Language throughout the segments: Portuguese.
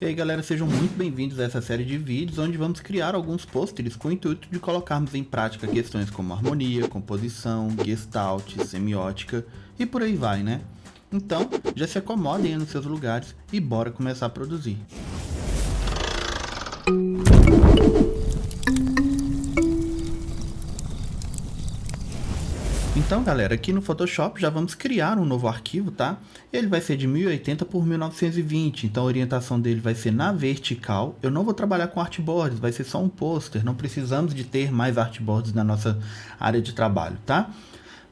E aí galera, sejam muito bem-vindos a essa série de vídeos onde vamos criar alguns pôsteres com o intuito de colocarmos em prática questões como harmonia, composição, gestalt, semiótica e por aí vai, né? Então, já se acomodem aí nos seus lugares e bora começar a produzir. Então galera, aqui no Photoshop já vamos criar um novo arquivo, tá? Ele vai ser de 1080 por 1920, então a orientação dele vai ser na vertical. Eu não vou trabalhar com artboards, vai ser só um pôster, não precisamos de ter mais artboards na nossa área de trabalho, tá?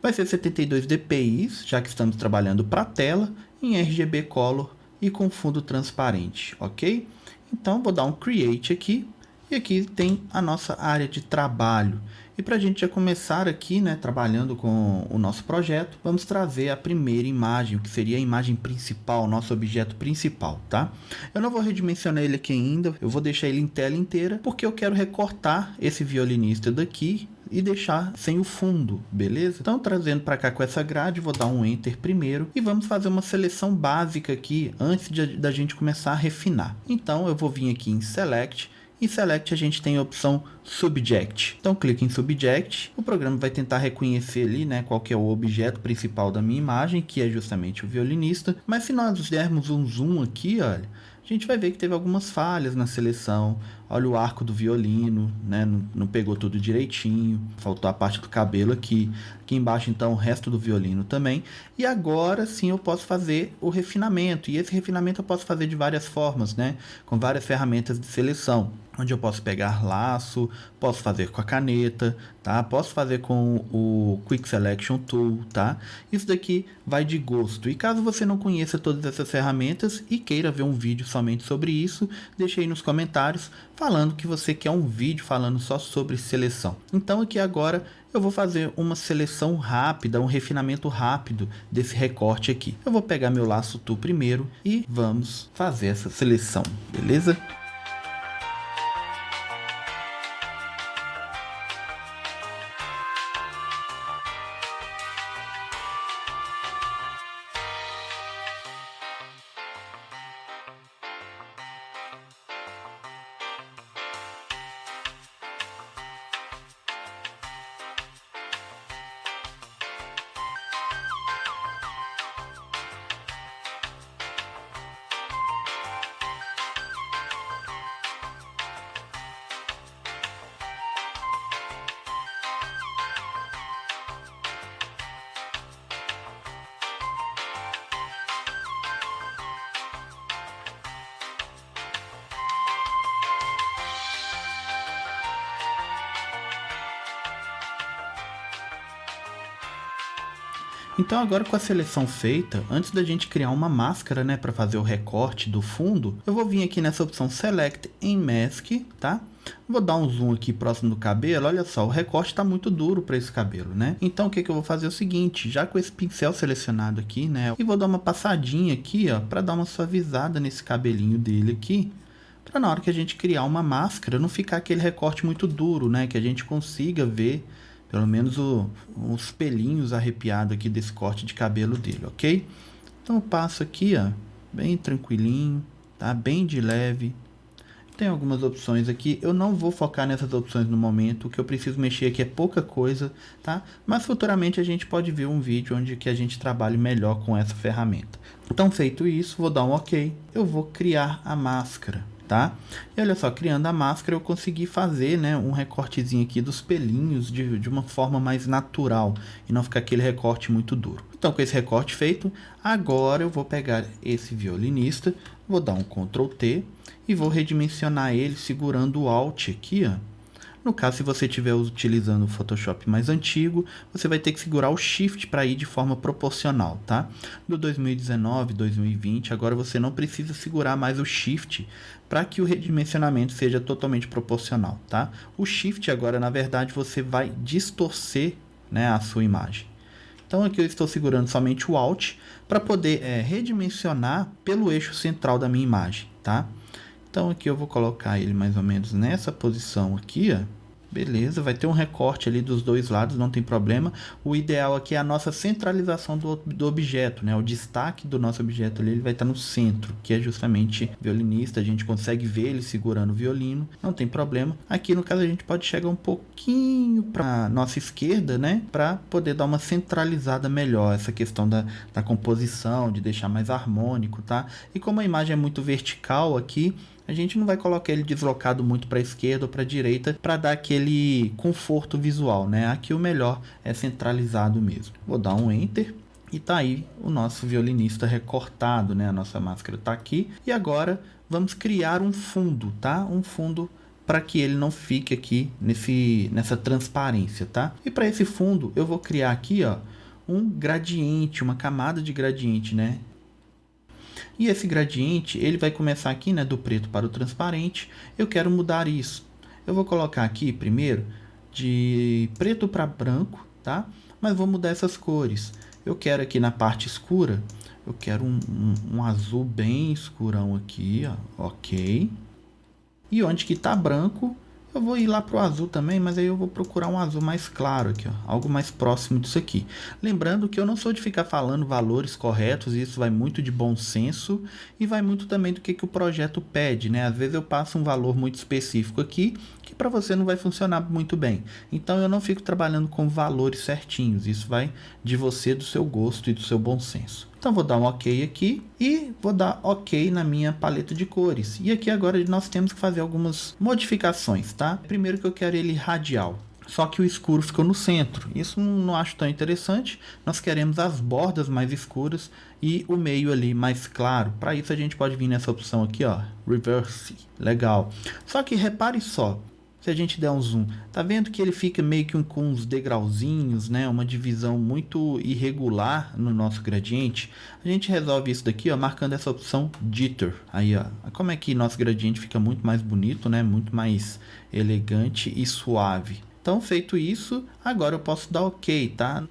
Vai ser 72 dpi, já que estamos trabalhando para tela, em RGB Color e com fundo transparente, ok? Então vou dar um Create aqui, e aqui tem a nossa área de trabalho. E para a gente já começar aqui, né, trabalhando com o nosso projeto, vamos trazer a primeira imagem, o que seria a imagem principal, nosso objeto principal, tá? Eu não vou redimensionar ele aqui ainda, eu vou deixar ele em tela inteira, porque eu quero recortar esse violinista daqui e deixar sem o fundo, beleza? Então, trazendo para cá com essa grade, vou dar um Enter primeiro e vamos fazer uma seleção básica aqui antes da gente começar a refinar. Então, eu vou vir aqui em Select. Em Select a gente tem a opção Subject. Então clique em Subject, o programa vai tentar reconhecer ali, né, qual que é o objeto principal da minha imagem, que é justamente o violinista. Mas se nós dermos um zoom aqui, olha, a gente vai ver que teve algumas falhas na seleção. Olha o arco do violino, né? Não pegou tudo direitinho, faltou a parte do cabelo aqui. Aqui embaixo então o resto do violino também. E agora sim eu posso fazer o refinamento. E esse refinamento eu posso fazer de várias formas, né? Com várias ferramentas de seleção. Onde eu posso pegar laço, posso fazer com a caneta, tá? Posso fazer com o Quick Selection Tool, tá? Isso daqui vai de gosto. E caso você não conheça todas essas ferramentas e queira ver um vídeo somente sobre isso, deixe aí nos comentários falando que você quer um vídeo falando só sobre seleção. Então aqui agora eu vou fazer uma seleção rápida, um refinamento rápido desse recorte aqui. Eu vou pegar meu laço tool primeiro e vamos fazer essa seleção, beleza? Então agora com a seleção feita, antes da gente criar uma máscara, né, para fazer o recorte do fundo, eu vou vir aqui nessa opção Select em Mask, tá? Vou dar um zoom aqui próximo do cabelo, olha só, o recorte está muito duro para esse cabelo, né? Então o que eu vou fazer é o seguinte, já com esse pincel selecionado aqui, né, e vou dar uma passadinha aqui, ó, para dar uma suavizada nesse cabelinho dele aqui, para na hora que a gente criar uma máscara, não ficar aquele recorte muito duro, né, que a gente consiga ver pelo menos os pelinhos arrepiados aqui desse corte de cabelo dele, ok? Então eu passo aqui, ó, bem tranquilinho, tá? Bem de leve. Tem algumas opções aqui, eu não vou focar nessas opções no momento, o que eu preciso mexer aqui é pouca coisa, tá? Mas futuramente a gente pode ver um vídeo onde que a gente trabalhe melhor com essa ferramenta. Então feito isso, vou dar um ok, eu vou criar a máscara. Tá? E olha só, criando a máscara eu consegui fazer, né, um recortezinho aqui dos pelinhos de uma forma mais natural e não ficar aquele recorte muito duro. Então com esse recorte feito, agora eu vou pegar esse violinista, vou dar um Ctrl T e vou redimensionar ele segurando o Alt aqui, ó. No caso, se você estiver utilizando o Photoshop mais antigo, você vai ter que segurar o Shift para ir de forma proporcional, tá? Do 2019, 2020, agora você não precisa segurar mais o Shift para que o redimensionamento seja totalmente proporcional, tá? O Shift agora, na verdade, você vai distorcer, né, a sua imagem. Então aqui eu estou segurando somente o Alt para poder redimensionar pelo eixo central da minha imagem, tá? Então aqui eu vou colocar ele mais ou menos nessa posição aqui, ó. Beleza, vai ter um recorte ali dos dois lados, não tem problema. O ideal aqui é a nossa centralização do objeto, né? O destaque do nosso objeto ali, ele vai estar no centro, que é justamente violinista. A gente consegue ver ele segurando o violino, não tem problema. Aqui no caso a gente pode chegar um pouquinho para nossa esquerda, né? Para poder dar uma centralizada melhor, essa questão da composição, de deixar mais harmônico, tá? E como a imagem é muito vertical aqui, a gente não vai colocar ele deslocado muito para a esquerda ou para a direita para dar aquele conforto visual, né? Aqui o melhor é centralizado mesmo. Vou dar um Enter e tá aí o nosso violinista recortado, né? A nossa máscara tá aqui. E agora vamos criar um fundo, tá? Um fundo para que ele não fique aqui nessa transparência, tá? E para esse fundo eu vou criar aqui, ó, um gradiente, uma camada de gradiente, né? E esse gradiente, ele vai começar aqui, né, do preto para o transparente. Eu quero mudar isso. Eu vou colocar aqui primeiro de preto para branco, tá? Mas vou mudar essas cores. Eu quero aqui na parte escura, eu quero um azul bem escurão aqui, ó, ok. E onde que está branco, eu vou ir lá para o azul também, mas aí eu vou procurar um azul mais claro aqui, ó, algo mais próximo disso aqui. Lembrando que eu não sou de ficar falando valores corretos, isso vai muito de bom senso e vai muito também do que o projeto pede, né? Às vezes eu passo um valor muito específico aqui, que para você não vai funcionar muito bem. Então eu não fico trabalhando com valores certinhos, isso vai de você, do seu gosto e do seu bom senso. Então vou dar um OK aqui e vou dar OK na minha paleta de cores. E aqui agora nós temos que fazer algumas modificações, tá? Primeiro que eu quero ele radial. Só que o escuro ficou no centro. Isso não acho tão interessante. Nós queremos as bordas mais escuras e o meio ali mais claro. Para isso a gente pode vir nessa opção aqui, ó, Reverse. Legal. Só que repare só. Se a gente der um zoom, tá vendo que ele fica meio que com uns degrauzinhos, né? Uma divisão muito irregular no nosso gradiente. A gente resolve isso daqui, ó, marcando essa opção Jitter. Aí, ó, como é que nosso gradiente fica muito mais bonito, né? Muito mais elegante e suave. Então, feito isso, agora eu posso dar OK, tá?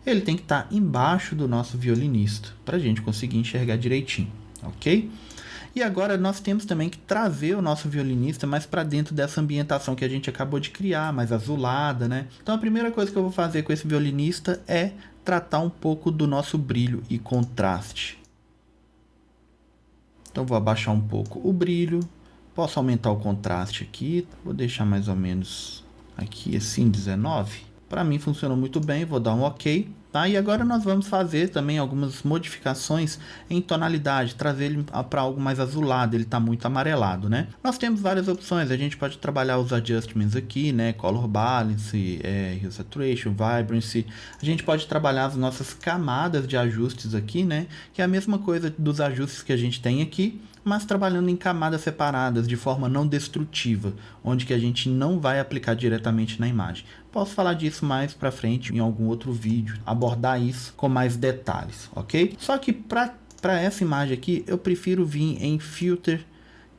Ele tem que estar embaixo do nosso violinista, para a gente conseguir enxergar direitinho, ok? E agora nós temos também que trazer o nosso violinista mais para dentro dessa ambientação que a gente acabou de criar, mais azulada, né? Então a primeira coisa que eu vou fazer com esse violinista é tratar um pouco do nosso brilho e contraste. Então vou abaixar um pouco o brilho, posso aumentar o contraste aqui, vou deixar mais ou menos aqui assim 19. Para mim funcionou muito bem, vou dar um OK. Tá? E agora nós vamos fazer também algumas modificações em tonalidade, trazer ele para algo mais azulado, ele está muito amarelado, né? Nós temos várias opções, a gente pode trabalhar os adjustments aqui, né? Color Balance, Hue Saturation, Vibrancy. A gente pode trabalhar as nossas camadas de ajustes aqui, né? Que é a mesma coisa dos ajustes que a gente tem aqui, mas trabalhando em camadas separadas, de forma não destrutiva, onde que a gente não vai aplicar diretamente na imagem. Posso falar disso mais para frente em algum outro vídeo, abordar isso com mais detalhes, ok? Só que para essa imagem aqui, eu prefiro vir em Filter,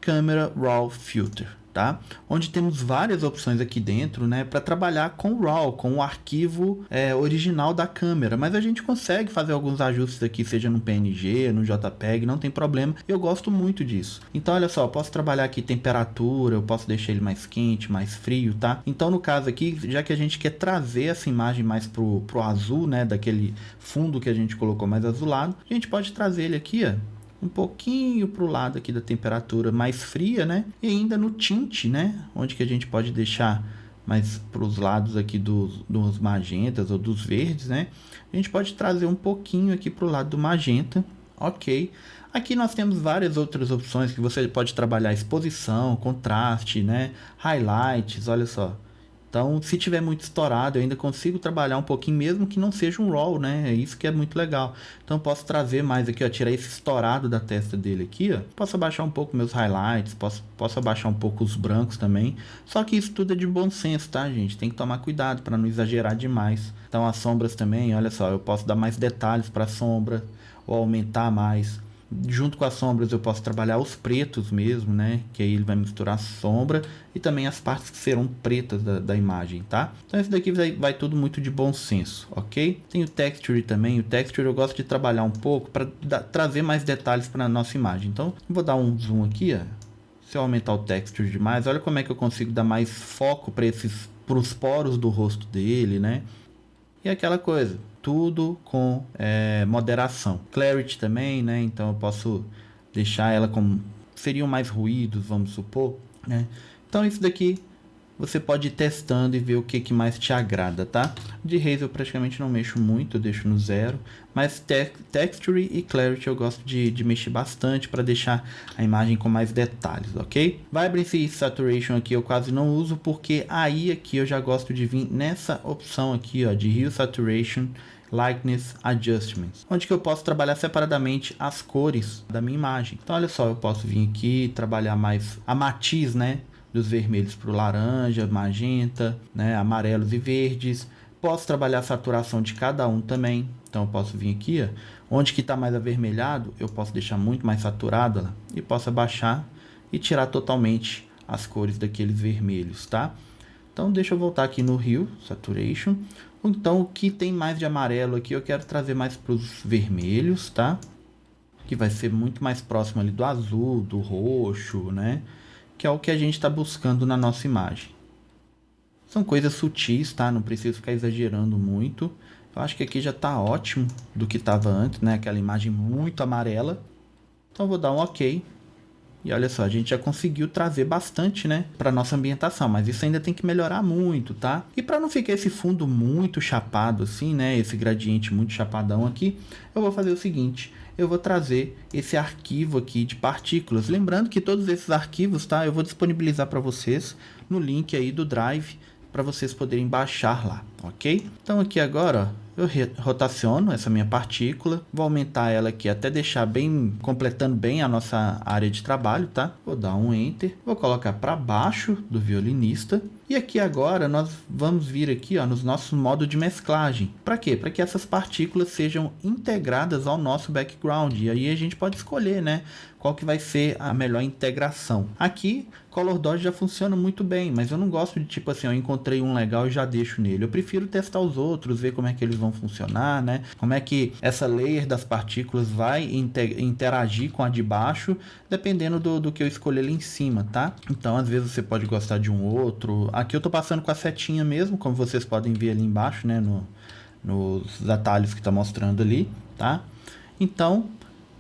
Camera Raw Filter, tá? Onde temos várias opções aqui dentro, né, para trabalhar com o RAW, com o arquivo original da câmera, mas a gente consegue fazer alguns ajustes aqui, seja no PNG, no JPEG, não tem problema, eu gosto muito disso. Então olha só, eu posso trabalhar aqui temperatura, eu posso deixar ele mais quente, mais frio, tá? Então no caso aqui, já que a gente quer trazer essa imagem mais pro azul, né, daquele fundo que a gente colocou mais azulado, a gente pode trazer ele aqui, ó, um pouquinho para o lado aqui da temperatura mais fria, né? E ainda no tint, né? Onde que a gente pode deixar mais para os lados aqui dos magentas ou dos verdes, né? A gente pode trazer um pouquinho aqui para o lado do magenta, ok? Aqui nós temos várias outras opções que você pode trabalhar exposição, contraste, né? Highlights, olha só. Então, se tiver muito estourado, eu ainda consigo trabalhar um pouquinho, mesmo que não seja um RAW, né? É isso que é muito legal. Então, eu posso trazer mais aqui, ó, tirar esse estourado da testa dele aqui, ó. Posso abaixar um pouco meus highlights, posso abaixar um pouco os brancos também. Só que isso tudo é de bom senso, tá, gente? Tem que tomar cuidado para não exagerar demais. Então, as sombras também, olha só, eu posso dar mais detalhes para a sombra ou aumentar mais. Junto com as sombras eu posso trabalhar os pretos mesmo, né? Que aí ele vai misturar a sombra e também as partes que serão pretas da imagem, tá? Então isso daqui vai tudo muito de bom senso, ok? Tem o Texture também. O Texture eu gosto de trabalhar um pouco para trazer mais detalhes para a nossa imagem. Então vou dar um zoom aqui, ó. Se eu aumentar o texture demais, olha como é que eu consigo dar mais foco para os poros do rosto dele, né? E aquela coisa, tudo com moderação. Clarity também, né? Então eu posso deixar ela como seriam mais ruídos, vamos supor, né? Então isso daqui você pode ir testando e ver o que mais te agrada, tá? De Raise eu praticamente não mexo muito, eu deixo no 0. Mas Texture e Clarity eu gosto de mexer bastante para deixar a imagem com mais detalhes, ok? Vibrancy e Saturation aqui eu quase não uso, porque aí aqui eu já gosto de vir nessa opção aqui, ó, de Hue Saturation, Lightness Adjustments, onde que eu posso trabalhar separadamente as cores da minha imagem. Então olha só, eu posso vir aqui trabalhar mais a matiz, né? Dos vermelhos para o laranja, magenta, né, amarelos e verdes. Posso trabalhar a saturação de cada um também. Então eu posso vir aqui, ó, onde que está mais avermelhado, eu posso deixar muito mais saturado lá, e posso abaixar e tirar totalmente as cores daqueles vermelhos, tá? Então deixa eu voltar aqui no Hue Saturation. Então o que tem mais de amarelo aqui eu quero trazer mais para os vermelhos, tá? Que vai ser muito mais próximo ali do azul, do roxo, né? Que é o que a gente está buscando na nossa imagem. São coisas sutis, tá? Não preciso ficar exagerando muito. Eu acho que aqui já está ótimo do que estava antes, né? Aquela imagem muito amarela. Então eu vou dar um OK. E olha só, a gente já conseguiu trazer bastante, né? Para nossa ambientação, mas isso ainda tem que melhorar muito, tá? E para não ficar esse fundo muito chapado assim, né? Esse gradiente muito chapadão aqui, eu vou fazer o seguinte. Eu vou trazer esse arquivo aqui de partículas. Lembrando que todos esses arquivos, tá? Eu vou disponibilizar para vocês no link aí do Drive, para vocês poderem baixar lá, ok? Então aqui agora, ó, eu rotaciono essa minha partícula, vou aumentar ela aqui até deixar bem, completando bem a nossa área de trabalho, tá? Vou dar um Enter, vou colocar para baixo do violinista. E aqui agora nós vamos vir aqui, ó, nos nossos modos de mesclagem. Para quê? Para que essas partículas sejam integradas ao nosso background. E aí a gente pode escolher, né, qual que vai ser a melhor integração. Aqui, Color Dodge já funciona muito bem, mas eu não gosto de tipo assim, eu encontrei um legal e já deixo nele. Eu prefiro testar os outros, ver como é que eles vão funcionar, né? Como é que essa layer das partículas vai interagir com a de baixo, dependendo do que eu escolher ali em cima, tá? Então, às vezes você pode gostar de um outro. Aqui eu tô passando com a setinha mesmo, como vocês podem ver ali embaixo, né? Nos atalhos que tá mostrando ali, tá? Então,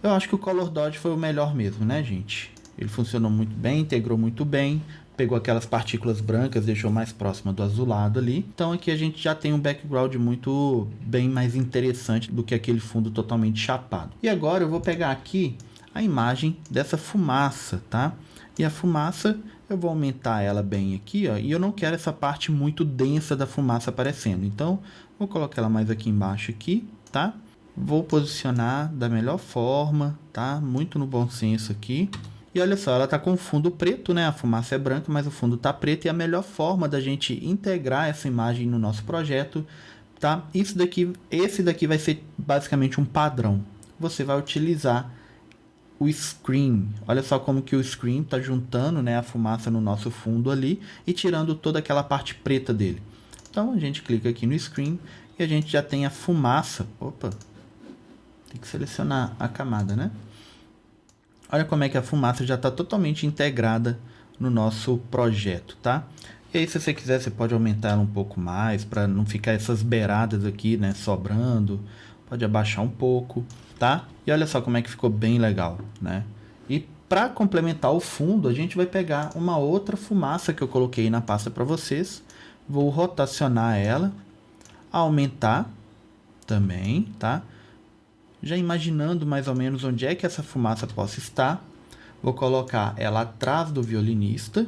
eu acho que o Color Dodge foi o melhor mesmo, né, gente? Ele funcionou muito bem, integrou muito bem, pegou aquelas partículas brancas, deixou mais próxima do azulado ali. Então aqui a gente já tem um background muito bem mais interessante do que aquele fundo totalmente chapado. E agora eu vou pegar aqui a imagem dessa fumaça, tá? E a fumaça, eu vou aumentar ela bem aqui, ó, e eu não quero essa parte muito densa da fumaça aparecendo. Então, vou colocar ela mais aqui embaixo aqui, tá? Vou posicionar da melhor forma, tá? Muito no bom senso aqui. E olha só, ela tá com fundo preto, né? A fumaça é branca, mas o fundo tá preto. E a melhor forma da gente integrar essa imagem no nosso projeto, tá? Esse daqui vai ser basicamente um padrão. Você vai utilizar o Screen. Olha só como que o Screen tá juntando, né, a fumaça no nosso fundo ali e tirando toda aquela parte preta dele. Então a gente clica aqui no Screen e a gente já tem a fumaça. Opa! Tem que selecionar a camada, né? Olha como é que a fumaça já está totalmente integrada no nosso projeto, tá? E aí, se você quiser, você pode aumentar ela um pouco mais, para não ficar essas beiradas aqui, né, sobrando. Pode abaixar um pouco, tá? E olha só como é que ficou bem legal, né? E para complementar o fundo, a gente vai pegar uma outra fumaça que eu coloquei na pasta para vocês. Vou rotacionar ela, aumentar também, tá? Já imaginando mais ou menos onde é que essa fumaça possa estar. Vou colocar ela atrás do violinista,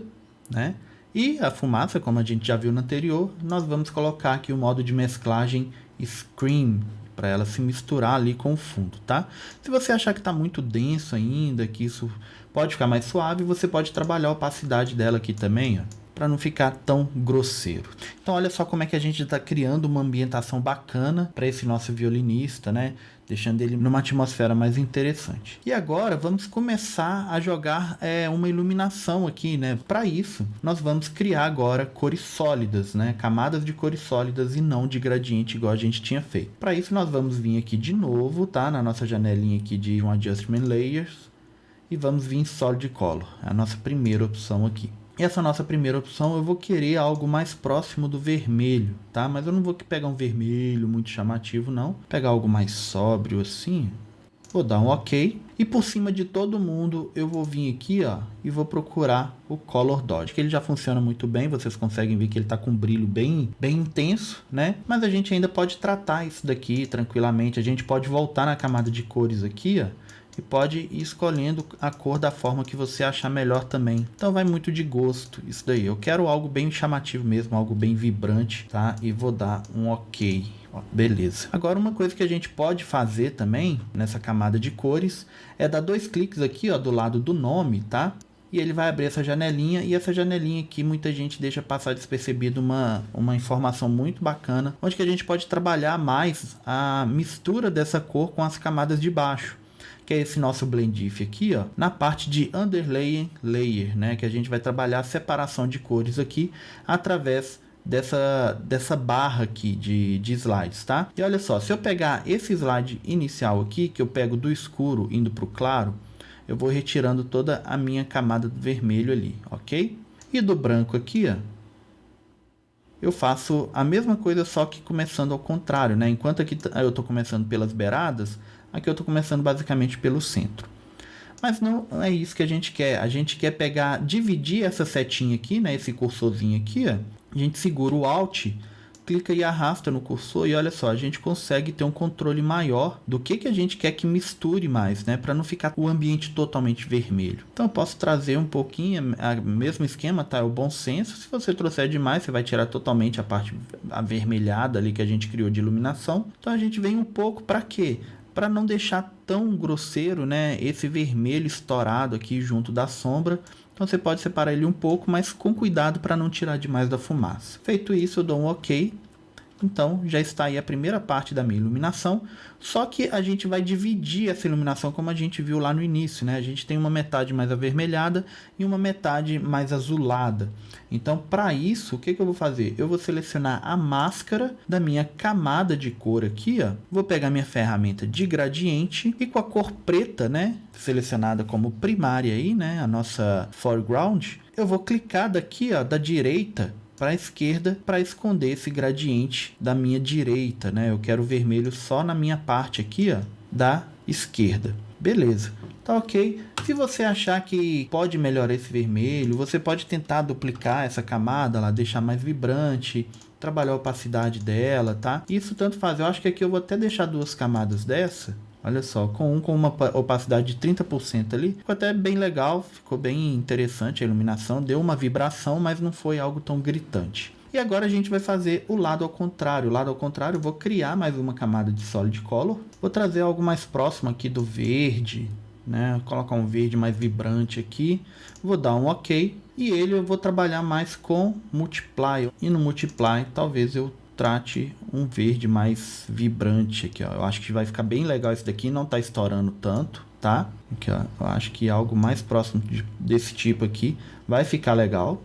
né? E a fumaça, como a gente já viu no anterior, nós vamos colocar aqui o modo de mesclagem Screen, para ela se misturar ali com o fundo, tá? Se você achar que está muito denso ainda, que isso pode ficar mais suave, você pode trabalhar a opacidade dela aqui também, ó, para não ficar tão grosseiro. Então olha só como é que a gente está criando uma ambientação bacana para esse nosso violinista, né? Deixando ele numa atmosfera mais interessante. E agora vamos começar a jogar uma iluminação aqui, né? Para isso, nós vamos criar agora cores sólidas, né? Camadas de cores sólidas e não de gradiente igual a gente tinha feito. Para isso, nós vamos vir aqui de novo, tá? Na nossa janelinha aqui de um Adjustment Layers. e vamos vir em Solid Color, a nossa primeira opção aqui. Essa nossa primeira opção eu vou querer algo mais próximo do vermelho, tá? Mas eu não vou pegar um vermelho muito chamativo não, vou pegar algo mais sóbrio assim. Vou dar um OK. E por cima de todo mundo eu vou vir aqui, ó, e vou procurar o Color Dodge, que ele já funciona muito bem. Vocês conseguem ver que ele está com um brilho bem intenso, né? Mas a gente ainda pode tratar isso daqui tranquilamente. A gente pode voltar na camada de cores aqui, ó, e pode ir escolhendo a cor da forma que você achar melhor também. Então vai muito de gosto isso daí. Eu quero algo bem chamativo mesmo, algo bem vibrante, tá? E vou dar um OK. Ó, beleza. Agora uma coisa que a gente pode fazer também nessa camada de cores é dar 2 cliques aqui, ó, do lado do nome, tá? E ele vai abrir essa janelinha, e essa janelinha aqui muita gente deixa passar despercebido uma informação muito bacana, onde que a gente pode trabalhar mais a mistura dessa cor com as camadas de baixo, que é esse nosso blend if aqui, ó, na parte de underlay layer, né, que a gente vai trabalhar a separação de cores aqui através dessa barra aqui de slides, tá? E olha só, se eu pegar esse slide inicial aqui, que eu pego do escuro indo para o claro, eu vou retirando toda a minha camada do vermelho ali, ok? E do branco aqui, ó, eu faço a mesma coisa, só que começando ao contrário, né? Enquanto aqui eu estou começando pelas beiradas, aqui eu estou começando basicamente pelo centro. Mas não é isso que a gente quer. A gente quer dividir essa setinha aqui, né? Esse cursorzinho aqui, ó. A gente segura o Alt, clica e arrasta no cursor e olha só, a gente consegue ter um controle maior do que a gente quer que misture mais, né? Para não ficar o ambiente totalmente vermelho. Então eu posso trazer um pouquinho, o mesmo esquema, tá? É o bom senso. Se você trouxer demais, você vai tirar totalmente a parte avermelhada ali que a gente criou de iluminação. Então a gente vem um pouco para quê? Para não deixar tão grosseiro, né, esse vermelho estourado aqui junto da sombra. Então você pode separar ele um pouco, mas com cuidado para não tirar demais da fumaça. Feito isso, eu dou um OK. Então já está aí a primeira parte da minha iluminação, só que a gente vai dividir essa iluminação como a gente viu lá no início, né? A gente tem uma metade mais avermelhada e uma metade mais azulada. Então para isso, o que eu vou fazer? Eu vou selecionar a máscara da minha camada de cor aqui, ó. Vou pegar minha ferramenta de gradiente e com a cor preta, né, selecionada como primária aí, né, a nossa foreground, eu vou clicar daqui, ó, da direita para a esquerda para esconder esse gradiente da minha direita, né? Eu quero vermelho só na minha parte aqui, ó, da esquerda. Beleza, tá ok. Se você achar que pode melhorar esse vermelho, você pode tentar duplicar essa camada lá, deixar mais vibrante, trabalhar a opacidade dela, tá? Isso tanto faz. Eu acho que aqui eu vou até deixar 2 camadas dessa. Olha só, com uma opacidade de 30% ali, ficou até bem legal, ficou bem interessante a iluminação, deu uma vibração, mas não foi algo tão gritante. E agora a gente vai fazer o lado ao contrário. O lado ao contrário, eu vou criar mais uma camada de Solid Color, vou trazer algo mais próximo aqui do verde, né? Vou colocar um verde mais vibrante aqui, vou dar um OK, e ele eu vou trabalhar mais com Multiply, e no Multiply talvez eu trate um verde mais vibrante aqui, ó. Eu acho que vai ficar bem legal esse daqui, não tá estourando tanto, tá? Aqui, ó, eu acho que algo mais próximo desse tipo aqui vai ficar legal.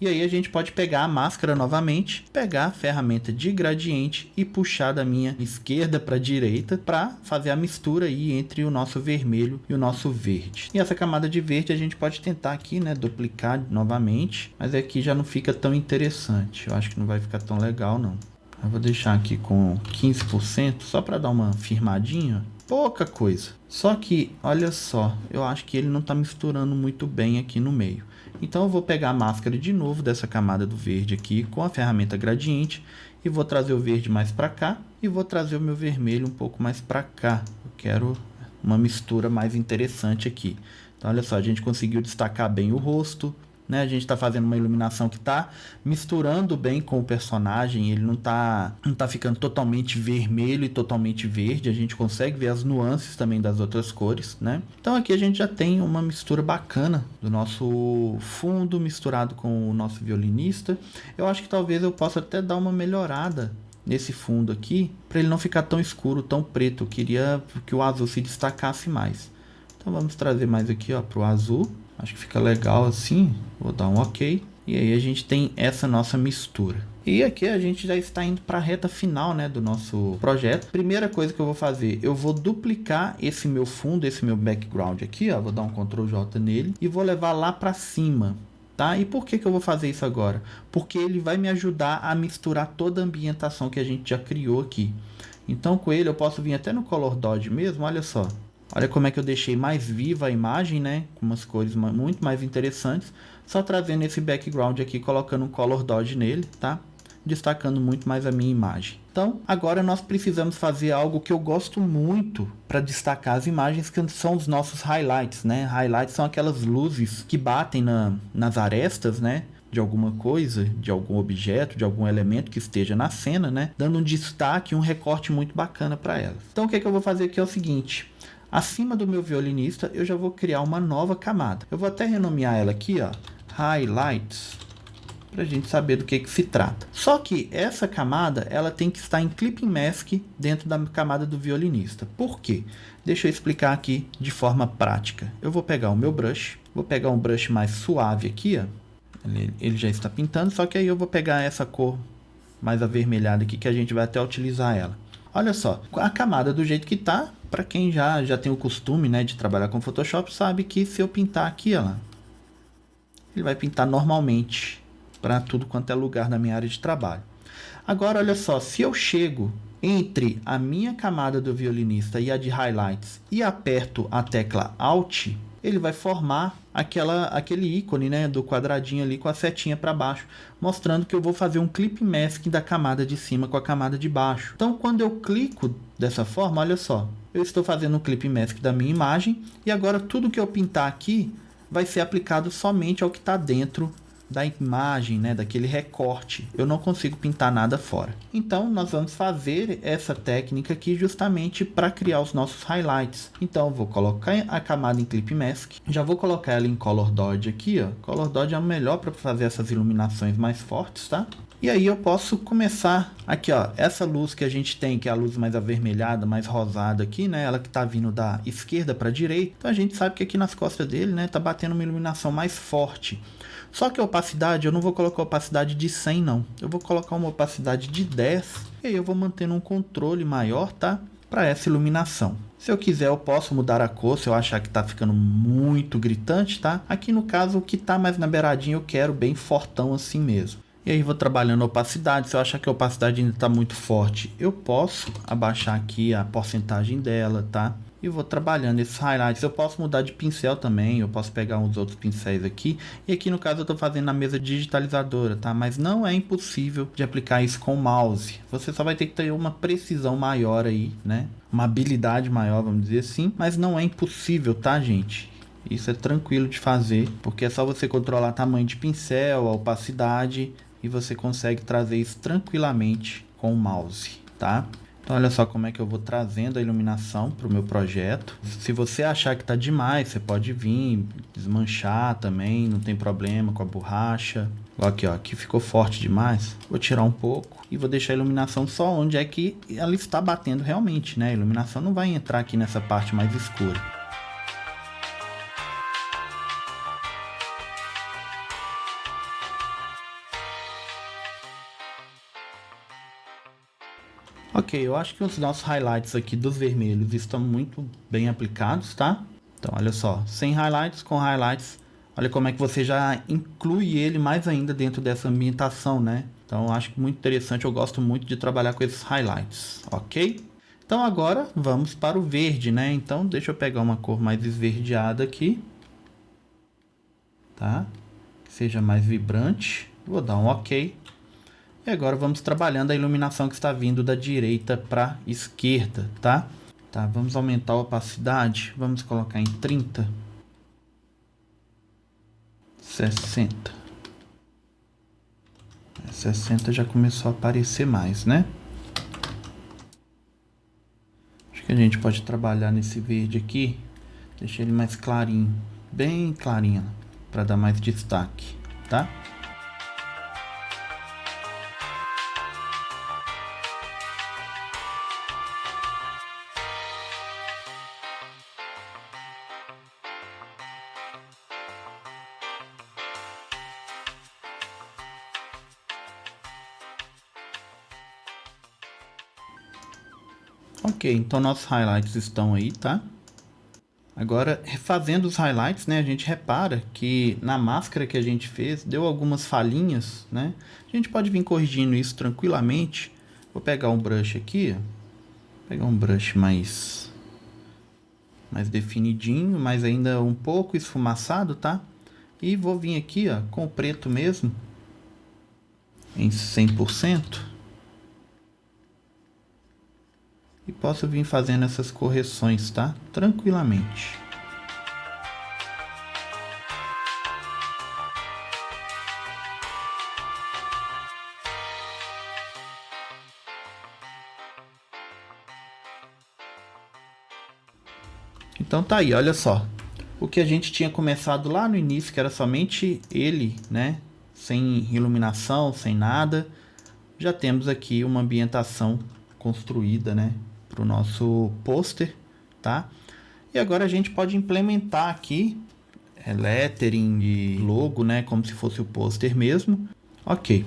E aí a gente pode pegar a máscara novamente, pegar a ferramenta de gradiente e puxar da minha esquerda para a direita para fazer a mistura aí entre o nosso vermelho e o nosso verde. E essa camada de verde a gente pode tentar aqui, né, duplicar novamente, mas aqui já não fica tão interessante. Eu acho que não vai ficar tão legal não. Eu vou deixar aqui com 15%, só para dar uma firmadinha. Pouca coisa. Só que, olha só, eu acho que ele não está misturando muito bem aqui no meio. Então eu vou pegar a máscara de novo dessa camada do verde aqui com a ferramenta gradiente e vou trazer o verde mais para cá e vou trazer o meu vermelho um pouco mais para cá. Eu quero uma mistura mais interessante aqui. Então olha só, a gente conseguiu destacar bem o rosto, né? A gente está fazendo uma iluminação que está misturando bem com o personagem, ele não tá ficando totalmente vermelho e totalmente verde, a gente consegue ver as nuances também das outras cores, né? Então aqui a gente já tem uma mistura bacana do nosso fundo misturado com o nosso violinista. Eu acho que talvez eu possa até dar uma melhorada nesse fundo aqui, para ele não ficar tão escuro, tão preto. Eu queria que o azul se destacasse mais. Então vamos trazer mais aqui, ó, para o azul. Acho que fica legal assim. Vou dar um OK. E aí a gente tem essa nossa mistura. E aqui a gente já está indo para a reta final, né, do nosso projeto. Primeira coisa que eu vou fazer, eu vou duplicar esse meu fundo, esse meu background aqui, ó, vou dar um Ctrl J nele e vou levar lá para cima. Tá? E por que eu vou fazer isso agora? Porque ele vai me ajudar a misturar toda a ambientação que a gente já criou aqui. Então com ele eu posso vir até no Color Dodge mesmo, olha só. Olha como é que eu deixei mais viva a imagem, né? Com umas cores muito mais interessantes. Só trazendo esse background aqui, colocando um Color Dodge nele, tá? Destacando muito mais a minha imagem. Então, agora nós precisamos fazer algo que eu gosto muito para destacar as imagens, que são os nossos highlights, né? Highlights são aquelas luzes que batem nas arestas, né? De alguma coisa, de algum objeto, de algum elemento que esteja na cena, né? Dando um destaque, um recorte muito bacana para elas. Então, o que eu vou fazer aqui é o seguinte. Acima do meu violinista, eu já vou criar uma nova camada. Eu vou até renomear ela aqui, ó, Highlights, para a gente saber do que se trata. Só que essa camada, ela tem que estar em Clipping Mask dentro da camada do violinista. Por quê? Deixa eu explicar aqui de forma prática. Eu vou pegar o meu brush, vou pegar um brush mais suave aqui, ó. Ele já está pintando, só que aí eu vou pegar essa cor mais avermelhada aqui, que a gente vai até utilizar ela. Olha só, a camada do jeito que tá, para quem já tem o costume, né, de trabalhar com Photoshop, sabe que se eu pintar aqui, ó, ele vai pintar normalmente para tudo quanto é lugar na minha área de trabalho. Agora, olha só, se eu chego entre a minha camada do violinista e a de highlights e aperto a tecla Alt, ele vai formar aquele ícone, né, do quadradinho ali com a setinha para baixo, mostrando que eu vou fazer um clip mask da camada de cima com a camada de baixo. Então, quando eu clico dessa forma, olha só, eu estou fazendo um clip mask da minha imagem e agora tudo que eu pintar aqui vai ser aplicado somente ao que está dentro da imagem, né, daquele recorte. Eu não consigo pintar nada fora. Então nós vamos fazer essa técnica aqui justamente para criar os nossos highlights. Então eu vou colocar a camada em Clip Mask, já vou colocar ela em Color Dodge aqui, ó. Color Dodge é o melhor para fazer essas iluminações mais fortes, tá? E aí eu posso começar aqui, ó, essa luz que a gente tem, que é a luz mais avermelhada, mais rosada aqui, né, ela que tá vindo da esquerda para direita. Então a gente sabe que aqui nas costas dele, né, tá batendo uma iluminação mais forte. Só que a opacidade, eu não vou colocar opacidade de 100 não. Eu vou colocar uma opacidade de 10 e aí eu vou mantendo um controle maior, tá? Para essa iluminação. Se eu quiser, eu posso mudar a cor se eu achar que tá ficando muito gritante, tá? Aqui no caso, o que tá mais na beiradinha eu quero bem fortão assim mesmo. E aí vou trabalhando a opacidade. Se eu achar que a opacidade ainda tá muito forte, eu posso abaixar aqui a porcentagem dela, tá? E vou trabalhando esses highlights. Eu posso mudar de pincel também, eu posso pegar uns outros pincéis aqui. E aqui no caso eu estou fazendo na mesa digitalizadora, tá? Mas não é impossível de aplicar isso com o mouse. Você só vai ter que ter uma precisão maior aí, né? Uma habilidade maior, vamos dizer assim. Mas não é impossível, tá, gente? Isso é tranquilo de fazer, porque é só você controlar o tamanho de pincel, a opacidade, e você consegue trazer isso tranquilamente com o mouse, tá? Então olha só como é que eu vou trazendo a iluminação para o meu projeto. Se você achar que está demais, você pode vir desmanchar também, não tem problema com a borracha. Aqui, ó, aqui ficou forte demais. Vou tirar um pouco e vou deixar a iluminação só onde é que ela está batendo realmente, né? A iluminação não vai entrar aqui nessa parte mais escura. Ok, eu acho que os nossos highlights aqui dos vermelhos estão muito bem aplicados, tá? Então, olha só, sem highlights, com highlights, olha como é que você já inclui ele mais ainda dentro dessa ambientação, né? Então, eu acho muito interessante, eu gosto muito de trabalhar com esses highlights, ok? Então, agora vamos para o verde, né? Então, deixa eu pegar uma cor mais esverdeada aqui, tá? Que seja mais vibrante. Vou dar um ok. E agora vamos trabalhando a iluminação que está vindo da direita para a esquerda, tá? Tá, vamos aumentar a opacidade. Vamos colocar em 30. 60. 60 já começou a aparecer mais, né? Acho que a gente pode trabalhar nesse verde aqui. Deixar ele mais clarinho. Bem clarinho. Para dar mais destaque, tá? Ok, então nossos highlights estão aí, tá? Agora, fazendo os highlights, né, a gente repara que na máscara que a gente fez, deu algumas falhinhas, né? A gente pode vir corrigindo isso tranquilamente. Vou pegar um brush aqui, ó. Pegar um brush mais definidinho, mas ainda um pouco esfumaçado, tá? E vou vir aqui, ó, com o preto mesmo, em 100%. E posso vir fazendo essas correções, tá? Tranquilamente. Então tá aí, olha só. O que a gente tinha começado lá no início, que era somente ele, né? Sem iluminação, sem nada. Já temos aqui uma ambientação construída, né? Para o nosso pôster, tá? E agora a gente pode implementar aqui lettering de logo, né? Como se fosse o pôster mesmo. Ok.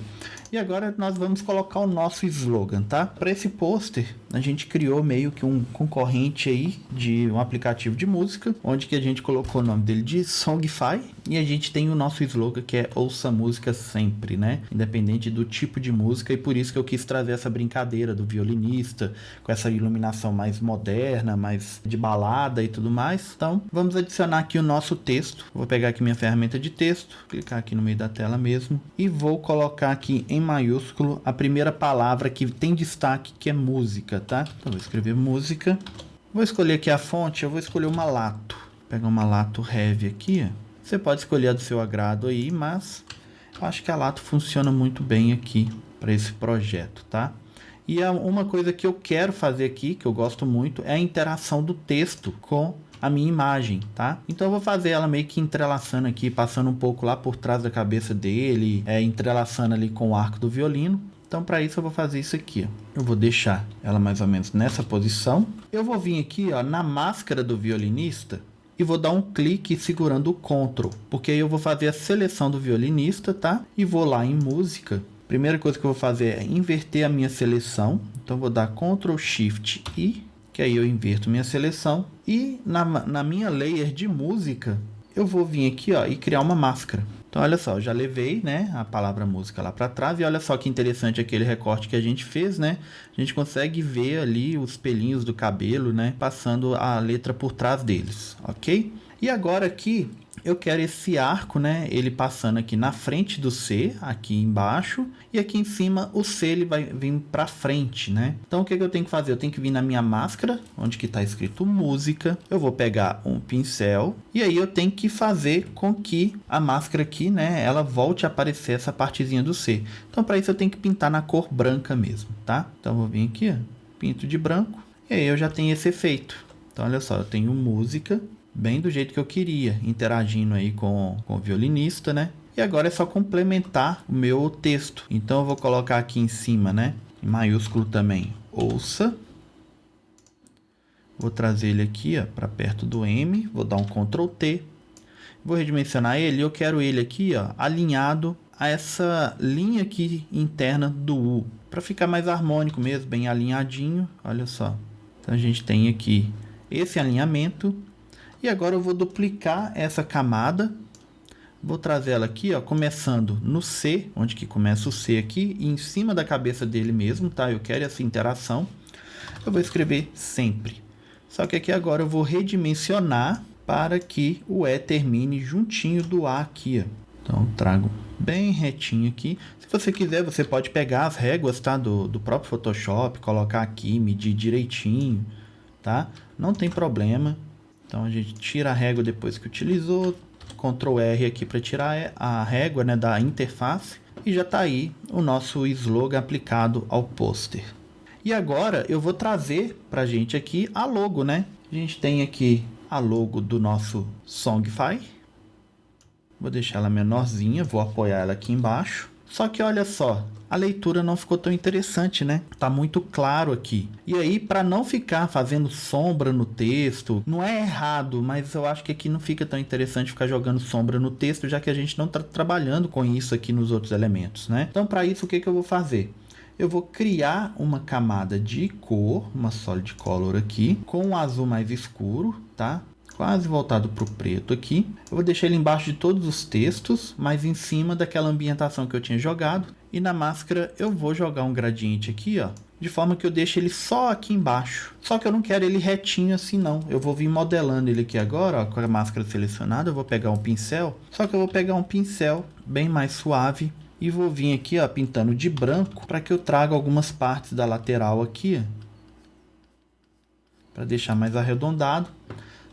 E agora nós vamos colocar o nosso slogan, tá? Para esse pôster, a gente criou meio que um concorrente aí de um aplicativo de música, onde que a gente colocou o nome dele de Songify, e a gente tem o nosso slogan que é Ouça Música Sempre, né? Independente do tipo de música, e por isso que eu quis trazer essa brincadeira do violinista, com essa iluminação mais moderna, mais de balada e tudo mais. Então, vamos adicionar aqui o nosso texto. Vou pegar aqui minha ferramenta de texto, clicar aqui no meio da tela mesmo, e vou colocar aqui em maiúsculo a primeira palavra que tem destaque, que é música, tá? Então vou escrever música. Vou escolher aqui a fonte, eu vou escolher uma Lato. Vou pegar uma Lato Heavy aqui. Você pode escolher a do seu agrado aí, mas eu acho que a Lato funciona muito bem aqui para esse projeto, tá? E uma coisa que eu quero fazer aqui, que eu gosto muito, é a interação do texto com a minha imagem, tá? Então eu vou fazer ela meio que entrelaçando aqui, passando um pouco lá por trás da cabeça dele, entrelaçando ali com o arco do violino. Então para isso eu vou fazer isso aqui, ó. Eu vou deixar ela mais ou menos nessa posição. Eu vou vir aqui, ó, na máscara do violinista e vou dar um clique segurando o Ctrl, porque aí eu vou fazer a seleção do violinista, tá? E vou lá em música. Primeira coisa que eu vou fazer é inverter a minha seleção. Então vou dar Ctrl Shift I, que aí eu inverto minha seleção. E na minha layer de música, eu vou vir aqui, ó, e criar uma máscara. Então olha só, eu já levei, né, a palavra música lá para trás. E olha só que interessante aquele recorte que a gente fez, né? A gente consegue ver ali os pelinhos do cabelo, né, passando a letra por trás deles, ok? E agora aqui eu quero esse arco, né, ele passando aqui na frente do C, aqui embaixo, e aqui em cima o C ele vai vir para frente, né? Então o que eu tenho que fazer? Eu tenho que vir na minha máscara, onde que está escrito música, eu vou pegar um pincel, e aí eu tenho que fazer com que a máscara aqui, né, ela volte a aparecer essa partezinha do C. Então para isso eu tenho que pintar na cor branca mesmo, tá? Então eu vou vir aqui, ó, pinto de branco, e aí eu já tenho esse efeito. Então olha só, eu tenho música, bem do jeito que eu queria, interagindo aí com o violinista, né? E agora é só complementar o meu texto. Então eu vou colocar aqui em cima, né, em maiúsculo também, ouça. Vou trazer ele aqui, ó, para perto do M, vou dar um Ctrl T. Vou redimensionar ele, eu quero ele aqui, ó, alinhado a essa linha aqui interna do U, para ficar mais harmônico mesmo, bem alinhadinho, olha só. Então a gente tem aqui esse alinhamento. E agora eu vou duplicar essa camada, vou trazer ela aqui, ó, começando no C, onde que começa o C aqui, e em cima da cabeça dele mesmo, tá? Eu quero essa interação. Eu vou escrever sempre. Só que aqui agora eu vou redimensionar para que o E termine juntinho do A aqui, ó. Então trago bem retinho aqui. Se você quiser, você pode pegar as réguas, tá? Do próprio Photoshop, colocar aqui, medir direitinho, tá? Não tem problema. Então a gente tira a régua depois que utilizou, Ctrl R aqui para tirar a régua, né, da interface, e já está aí o nosso slogan aplicado ao pôster. E agora eu vou trazer para a gente aqui a logo, né? A gente tem aqui a logo do nosso Songify. Vou deixar ela menorzinha, vou apoiar ela aqui embaixo. Só que olha só, a leitura não ficou tão interessante, né? Tá muito claro aqui. E aí, para não ficar fazendo sombra no texto, não é errado, mas eu acho que aqui não fica tão interessante ficar jogando sombra no texto, já que a gente não tá trabalhando com isso aqui nos outros elementos, né? Então, para isso, o que eu vou fazer? eu vou criar uma camada de cor, uma solid color aqui, com um azul mais escuro, tá? Quase voltado para o preto aqui. Eu vou deixar ele embaixo de todos os textos, mas em cima daquela ambientação que eu tinha jogado. E na máscara eu vou jogar um gradiente aqui, ó, de forma que eu deixe ele só aqui embaixo. Só que eu não quero ele retinho assim não. Eu vou vir modelando ele aqui agora, ó, com a máscara selecionada. Eu vou pegar um pincel, só que eu vou pegar um pincel bem mais suave e vou vir aqui, ó, pintando de branco para que eu traga algumas partes da lateral aqui, para deixar mais arredondado.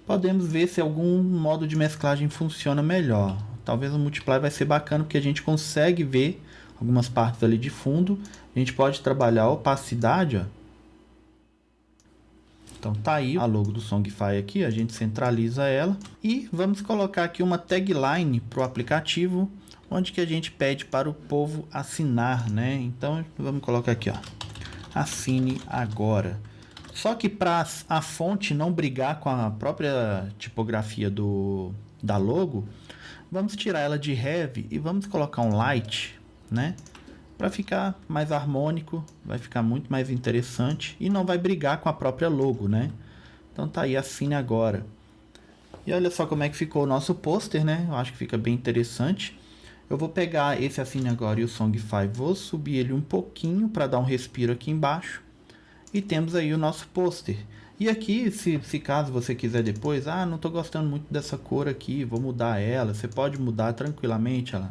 Podemos ver se algum modo de mesclagem funciona melhor. Talvez o Multiply vai ser bacana porque a gente consegue ver algumas partes ali de fundo. A gente pode trabalhar a opacidade, ó. Então tá aí a logo do Songify aqui, a gente centraliza ela. E vamos colocar aqui uma tagline para o aplicativo, onde que a gente pede para o povo assinar, né? Então vamos colocar aqui, ó, assine agora. Só que para a fonte não brigar com a própria tipografia da logo, vamos tirar ela de heavy e vamos colocar um light, né? Para ficar mais harmônico, vai ficar muito mais interessante e não vai brigar com a própria logo, né? Então tá aí, assine agora. E olha só como é que ficou o nosso pôster, né? Eu acho que fica bem interessante. Eu vou pegar esse assine agora e o Songify, vou subir ele um pouquinho para dar um respiro aqui embaixo. E temos aí o nosso pôster. E aqui, se caso você quiser depois, não estou gostando muito dessa cor aqui, vou mudar ela. Você pode mudar tranquilamente ela.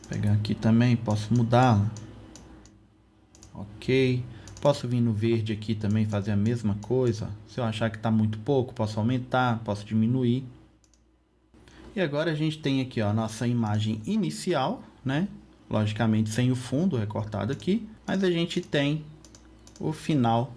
Vou pegar aqui também, posso mudá-la. Ok. Posso vir no verde aqui também fazer a mesma coisa. Se eu achar que está muito pouco, posso aumentar, posso diminuir. E agora a gente tem aqui, ó, a nossa imagem inicial, né? Logicamente sem o fundo recortado aqui, mas a gente tem o final,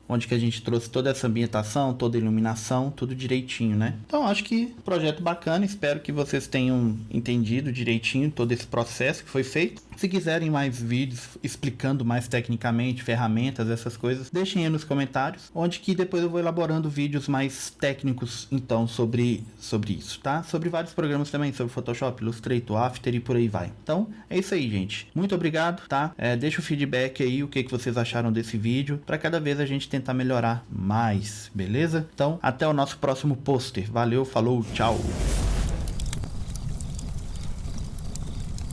onde que a gente trouxe toda essa ambientação, toda a iluminação, tudo direitinho, né? Então acho que projeto bacana, espero que vocês tenham entendido direitinho todo esse processo que foi feito. Se quiserem mais vídeos explicando mais tecnicamente, ferramentas, essas coisas, deixem aí nos comentários, onde que depois eu vou elaborando vídeos mais técnicos, então, sobre isso, tá? Sobre vários programas também, sobre Photoshop, Illustrator, After e por aí vai. Então, é isso aí, gente. Muito obrigado, tá? Deixa o feedback aí, o que vocês acharam desse vídeo, para cada vez a gente tentar melhorar mais, beleza? Então, até o nosso próximo pôster. Valeu, falou, tchau!